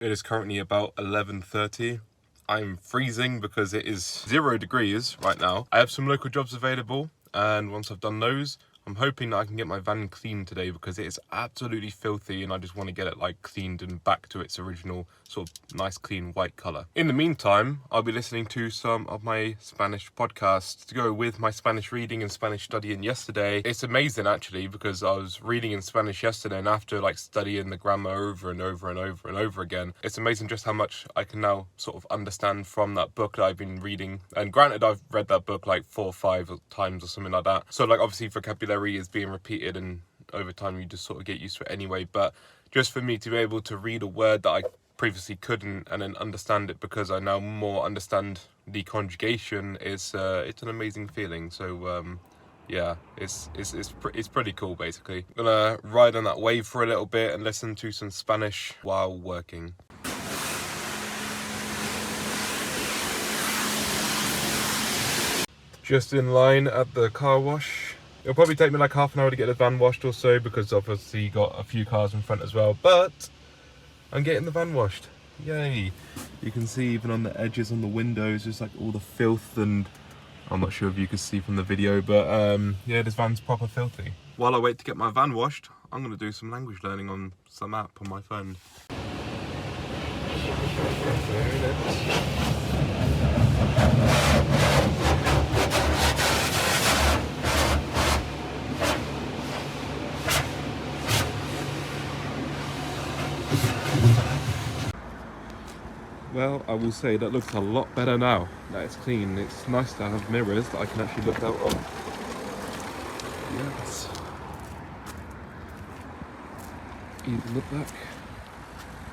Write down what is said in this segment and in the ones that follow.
It is currently about 11:30. I'm freezing because it is 0 degrees right now. I have some local jobs available, and once I've done those, I'm hoping that I can get my van cleaned today because it is absolutely filthy and I just want to get it like cleaned and back to its original sort of nice clean white colour. In the meantime, I'll be listening to some of my Spanish podcasts to go with my Spanish reading and Spanish studying yesterday. It's amazing actually because I was reading in Spanish yesterday, and after like studying the grammar over and over and over and over again, it's amazing just how much I can now sort of understand from that book that I've been reading. And granted, I've read that book like 4 or 5 times or something like that, so like obviously vocabulary is being repeated, and over time you just sort of get used to it anyway. But just for me to be able to read a word that I previously couldn't and then understand it because I now more understand the conjugation is it's an amazing feeling. So yeah, it's pretty cool basically. I'm gonna ride on that wave for a little bit and listen to some Spanish while working. Just in line at the car wash. It'll probably take me like half an hour to get the van washed or so because obviously you got a few cars in front as well, but I'm getting the van washed. Yay. You can see even on the edges on the windows just like all the filth, and I'm not sure if you can see from the video, but yeah, this van's proper filthy. While I wait to get my van washed, I'm going to do some language learning on some app on my phone. Well, I will say that looks a lot better now that it's clean. It's nice to have mirrors that I can actually look out on. Yes. Even the back,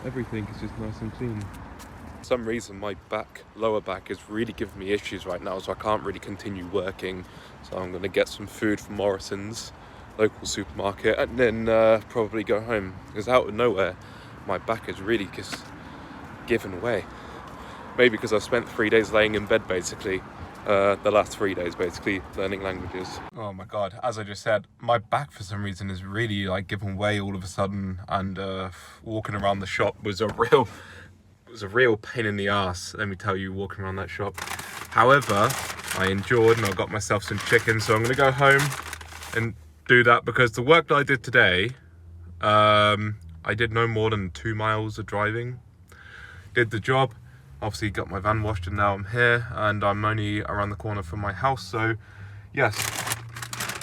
everything is just nice and clean. For some reason my lower back is really giving me issues right now, so I can't really continue working. So I'm going to get some food from Morrison's local supermarket and then probably go home, because out of nowhere my back is really just given way. Maybe because I've spent 3 days laying in bed basically, the last 3 days basically learning languages. Oh my god, as I just said, my back for some reason is really like given way all of a sudden, and walking around the shop was a real pain in the ass, let me tell you, walking around that shop. However, I endured and I got myself some chicken, so I'm gonna go home and do that, because the work that I did today, I did no more than 2 miles of driving. Did the job, obviously got my van washed, and now I'm here and I'm only around the corner from my house. So yes,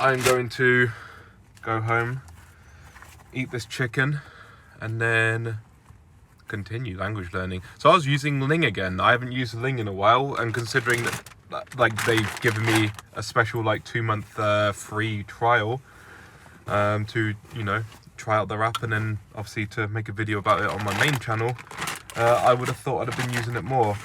I'm going to go home, eat this chicken, and then continue language learning. So I was using Ling again. I haven't used Ling in a while, and considering that like they've given me a special like 2-month free trial to, you know, try out their app, and then obviously to make a video about it on my main channel, I would have thought I'd have been using it more.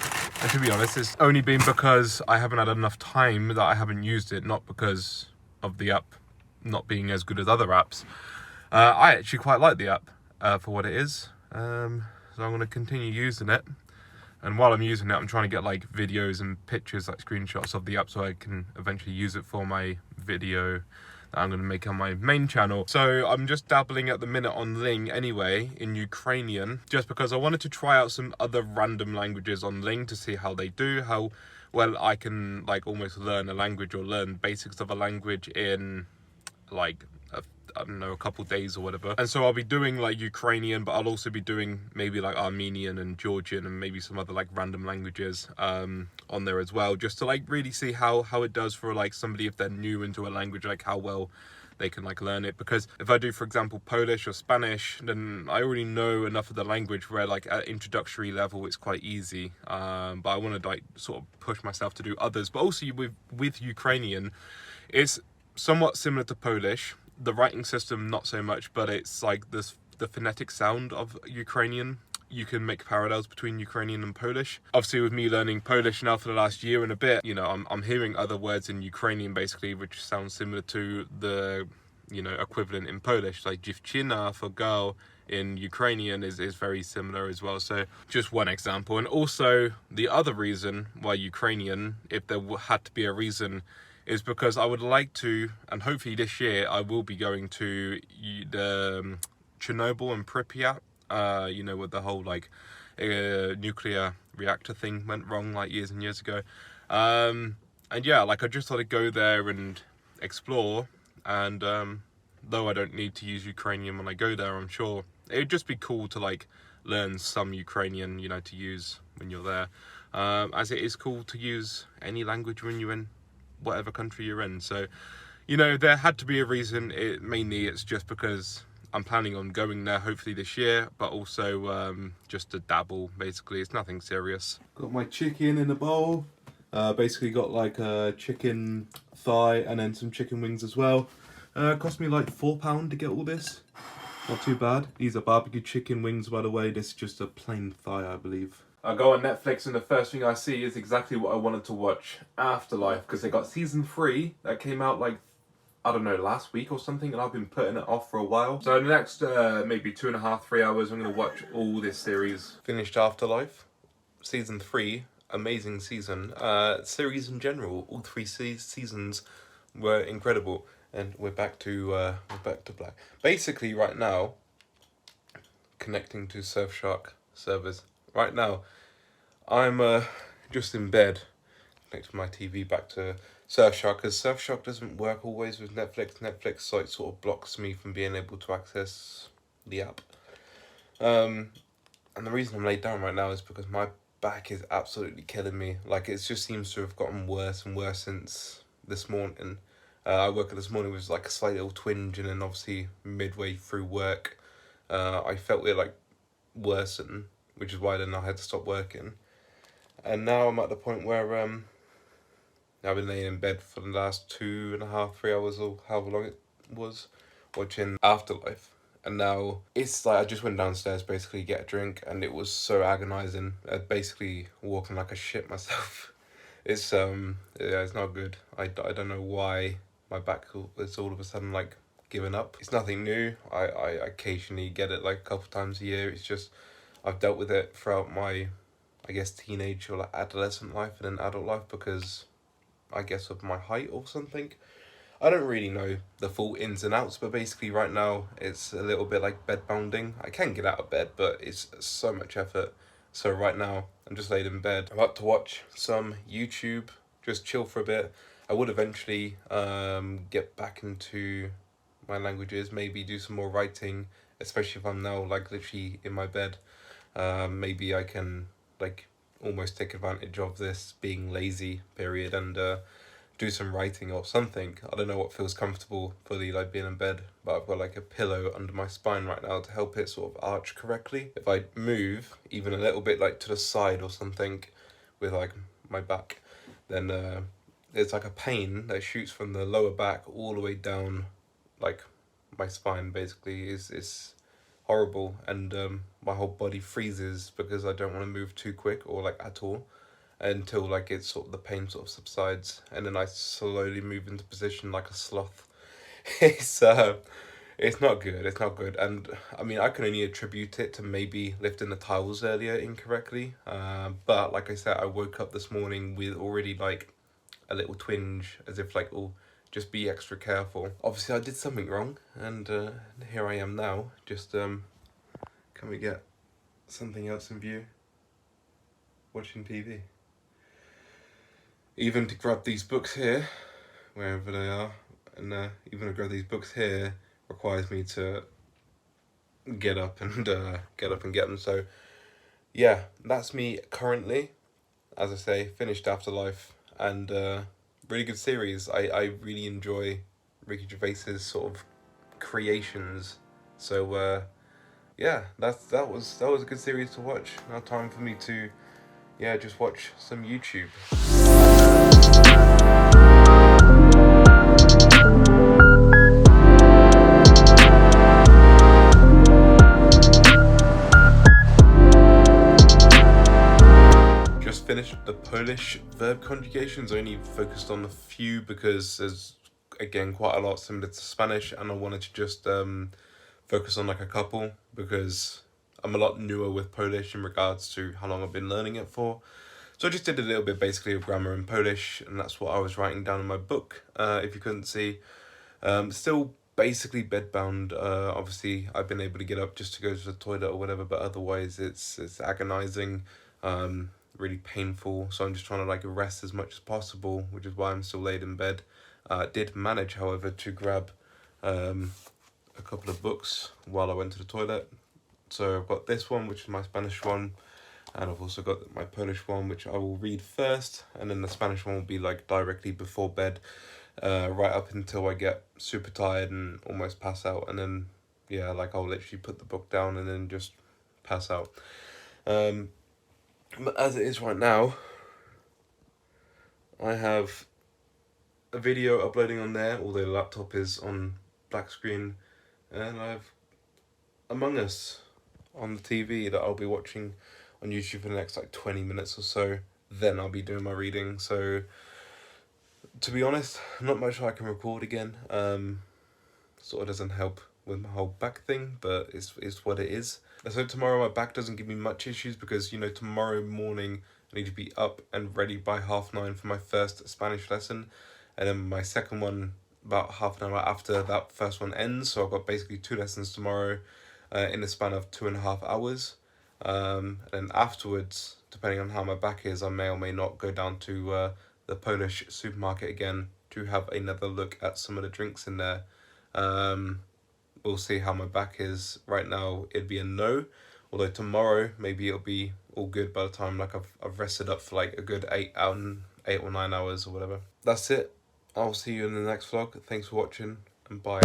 And to be honest, it's only been because I haven't had enough time that I haven't used it, not because of the app not being as good as other apps. I actually quite like the app for what it is, so I'm going to continue using it. And while I'm using it, I'm trying to get like videos and pictures, like screenshots of the app, so I can eventually use it for my video that I'm going to make on my main channel. So I'm just dabbling at the minute on Ling anyway, in Ukrainian, just because I wanted to try out some other random languages on Ling to see how they do, how well I can like almost learn a language or learn basics of a language in like I don't know, a couple days or whatever. And so I'll be doing like Ukrainian, but I'll also be doing maybe like Armenian and Georgian and maybe some other like random languages on there as well, just to like really see how it does for like somebody, if they're new into a language, like how well they can like learn it. Because if I do, for example, Polish or Spanish, then I already know enough of the language where like at introductory level it's quite easy, but I want to like sort of push myself to do others. But also with Ukrainian, it's somewhat similar to Polish. The writing system, not so much, but it's like the phonetic sound of Ukrainian. You can make parallels between Ukrainian and Polish. Obviously, with me learning Polish now for the last year and a bit, you know, I'm hearing other words in Ukrainian basically, which sound similar to the, you know, equivalent in Polish. Like dziewczyna for girl in Ukrainian is very similar as well. So just one example. And also the other reason why Ukrainian, if there had to be a reason, is because I would like to, and hopefully this year I will be going to the Chernobyl and Pripyat, you know, with the whole like a nuclear reactor thing went wrong like years and years ago. And yeah, like I just thought I'd go there and explore, and though I don't need to use Ukrainian when I go there, I'm sure it'd just be cool to like learn some Ukrainian, you know, to use when you're there, as it is cool to use any language when you're in whatever country you're in. So, you know, there had to be a reason. Mainly it's just because I'm planning on going there hopefully this year, but also just to dabble, basically. It's nothing serious. Got my chicken in a bowl. Basically got like a chicken thigh and then some chicken wings as well. Cost me like £4 to get all this. Not too bad. These are barbecue chicken wings, by the way. This is just a plain thigh, I believe. I go on Netflix and the first thing I see is exactly what I wanted to watch, Afterlife, because they got season 3 that came out like, I don't know, last week or something, and I've been putting it off for a while. So in the next maybe 2.5, 3 hours, I'm going to watch all this series. Finished Afterlife, season 3, amazing season. Series in general, all 3 seasons were incredible. And we're back to black. Basically, right now, connecting to Surfshark servers. Right now, I'm just in bed, connecting my TV back to Surfshark, because Surfshark doesn't work always with Netflix. Netflix sort of blocks me from being able to access the app. And the reason I'm laid down right now is because my back is absolutely killing me. Like, it just seems to have gotten worse and worse since this morning. I woke up this morning with like a slight little twinge, and then obviously midway through work, I felt it like worsen, which is why then I had to stop working. And now I'm at the point where I've been laying in bed for the last 2.5, 3 hours, or however long it was, watching Afterlife. And now it's like I just went downstairs basically get a drink, and it was so agonizing. Basically walking like a shit myself. It's it's not good. I don't know why my back is all of a sudden like giving up. It's nothing new. I occasionally get it like a couple times a year. It's just I've dealt with it throughout my, I guess, teenage or like adolescent life and then adult life, because I guess of my height or something. I don't really know the full ins and outs, but basically right now it's a little bit like bed bounding. I can get out of bed, but it's so much effort. So right now I'm just laid in bed. I'm about to watch some YouTube, just chill for a bit. I would eventually get back into my languages, maybe do some more writing, especially if I'm now like literally in my bed. Maybe I can like almost take advantage of this being lazy period and do some writing or something. I don't know what feels comfortable fully like being in bed, but I've got like a pillow under my spine right now to help it sort of arch correctly. If I move even a little bit like to the side or something with like my back, then there's like a pain that shoots from the lower back all the way down like my spine. Basically is horrible, and my whole body freezes because I don't want to move too quick or like at all until like it's sort of the pain sort of subsides, and then I slowly move into position like a sloth. it's it's not good. It's not good, and I mean I can only attribute it to maybe lifting the tiles earlier incorrectly. But like I said, I woke up this morning with already like a little twinge, as if like, oh, just be extra careful. Obviously I did something wrong, and here I am now. Just can we get something else in view? Watching TV. Even to grab these books here, wherever they are, and even to grab these books here requires me to get up and get them. So yeah, that's me currently. As I say, finished Afterlife, and really good series. I really enjoy Ricky Gervais's sort of creations. So yeah, that was a good series to watch. Now time for me to just watch some YouTube. Just finished the Polish verb conjugations. I only focused on a few because there's again quite a lot similar to Spanish, and I wanted to just focus on like a couple because I'm a lot newer with Polish in regards to how long I've been learning it for. So I just did a little bit basically of grammar in Polish, and that's what I was writing down in my book, if you couldn't see. Still basically bedbound. Obviously I've been able to get up just to go to the toilet or whatever, but otherwise it's agonizing, really painful. So I'm just trying to like rest as much as possible, which is why I'm still laid in bed. Did manage, however, to grab a couple of books while I went to the toilet. So I've got this one, which is my Spanish one, and I've also got my Polish one, which I will read first, and then the Spanish one will be like directly before bed, right up until I get super tired and almost pass out, and then yeah, like I'll literally put the book down and then just pass out. But as it is right now, I have a video uploading on there, although the laptop is on black screen, and I have Among Us on the TV that I'll be watching on YouTube for the next like 20 minutes or so. Then I'll be doing my reading. So to be honest, not much I can record again. Sort of doesn't help with my whole back thing, but it's what it is. So tomorrow my back doesn't give me much issues because, you know, tomorrow morning I need to be up and ready by 9:30 for my first Spanish lesson, and then my second one about half an hour after that first one ends. So I've got basically 2 lessons tomorrow, in the span of 2.5 hours. And then afterwards, depending on how my back is, I may or may not go down to the Polish supermarket again to have another look at some of the drinks in there. We'll see how my back is. Right now it'd be a no, although tomorrow maybe it'll be all good by the time like I've rested up for like a good 8 or 9 hours or whatever. That's it. I'll see you in the next vlog. Thanks for watching, and bye.